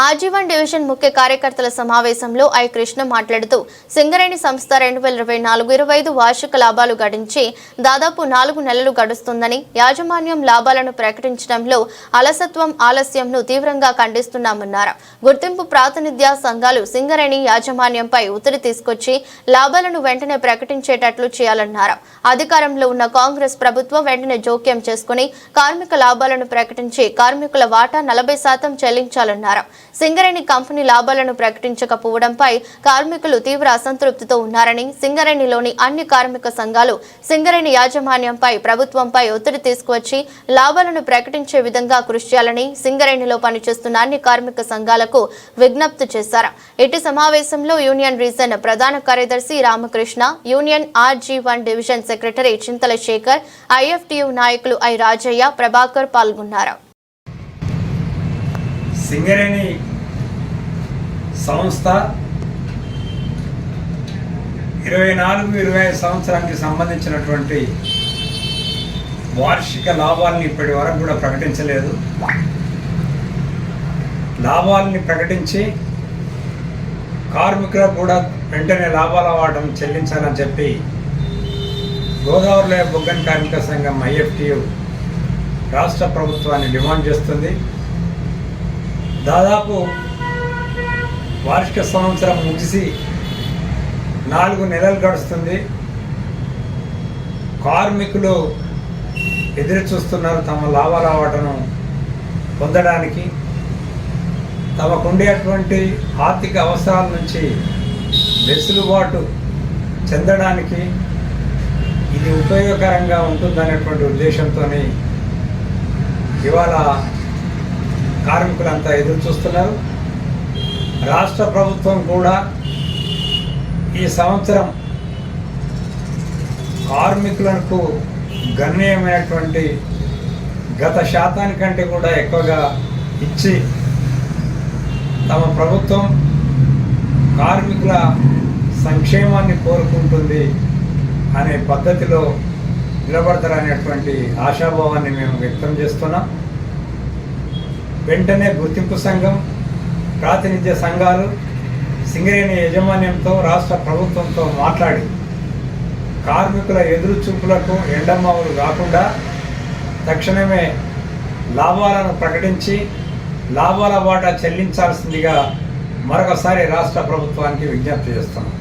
ఆజీవన్ division ముఖ్య కార్యకర్తల సమావేశంలో ఐ కృష్ణ మాట్లాడుతూ సింగరేణి సంస్థ 2024-25 వార్షిక లాభాలు గడించి దాదాపు 4 నెలలు గడుస్తుందని యాజమాన్యం లాభాలను ప్రకటించడంలో అలసత్వం ఆలస్యంను తీవ్రంగా ఖండిస్తున్నామన్నారు. గుర్తింపు ప్రాతినిధ్య సంఘాలు సింగరేణి యాజమాన్యంపై ఒత్తిడి తీసుకొచ్చి లాభాలను వెంటనే ప్రకటించేటట్లు చేయాలన్నారు. అధికారంలో ఉన్న కాంగ్రెస్ ప్రభుత్వం వెంటనే జోక్యం చేసుకుని కార్మిక లాభాలను ప్రకటించి కార్మికుల వాటా 40% చెల్లించాలన్నారు. సింగరేణి కంపెనీ లాభాలను ప్రకటించకపోవడంపై కార్మికులు తీవ్ర అసంతృప్తితో ఉన్నారని, సింగరేణిలోని అన్ని కార్మిక సంఘాలు సింగరేణి యాజమాన్యంపై ప్రభుత్వంపై ఒత్తిడి తీసుకువచ్చి లాభాలను ప్రకటించే విధంగా కృషి చేయాలని సింగరేణిలో పనిచేస్తున్న అన్ని కార్మిక సంఘాలకు విజ్ఞప్తి చేశారు. ఇటు సమావేశంలో యూనియన్ రీజన్ ప్రధాన కార్యదర్శి రామకృష్ణ, యూనియన్ ఆర్జీ1 డివిజన్ సెక్రటరీ చింతల శేఖర్, ఐఎఫ్టియు నాయకులు ఐ రాజయ్య, ప్రభాకర్ పాల్గొన్నారు. సింగరేణి సంస్థ 24-25 సంవత్సరానికి సంబంధించినటువంటి వార్షిక లాభాలని ఇప్పటి వరకు కూడా ప్రకటించలేదు. లాభాలని ప్రకటించి కార్మికులకు కూడా వెంటనే లాభాల వాటను చెల్లించాలని చెప్పి గోదావరిలో బొగ్గన్ కార్మిక సంఘం ఐఎఫ్టియు రాష్ట్ర ప్రభుత్వాన్ని డిమాండ్ చేస్తుంది. దాదాపు వార్షిక సంవత్సరం ముగిసి 4 నెలలు గడుస్తుంది. కార్మికులు ఎదురు చూస్తున్నారు తమ లాభాల వాటను పొందడానికి. తమకుండేటువంటి ఆర్థిక అవసరాల నుంచి వెసులుబాటు చెందడానికి ఇది ఉపయోగకరంగా ఉంటుందనేటువంటి ఉద్దేశంతో ఇవాళ కార్మికులంతా ఎదురు చూస్తున్నారు. రాష్ట్ర ప్రభుత్వం కూడా ఈ సంవత్సరం కార్మికులకు గణనీయమైనటువంటి గత శాతానికంటే కూడా ఎక్కువగా ఇచ్చి తమ ప్రభుత్వం కార్మికుల సంక్షేమాన్ని కోరుకుంటుంది అనే పద్ధతిలో నిలబడతారనేటువంటి ఆశాభావాన్ని మేము వ్యక్తం చేస్తున్నాం. వెంటనే గుర్తింపు సంఘం, ప్రాతినిధ్య సంఘాలు సింగరేణి యాజమాన్యంతో రాష్ట్ర ప్రభుత్వంతో మాట్లాడి కార్మికుల ఎదురుచూపులకు ఎండమావులు కాకుండా తక్షణమే లాభాలను ప్రకటించి లాభాల వాటా చెల్లించాల్సిందిగా మరొకసారి రాష్ట్ర ప్రభుత్వానికి విజ్ఞప్తి చేస్తున్నాం.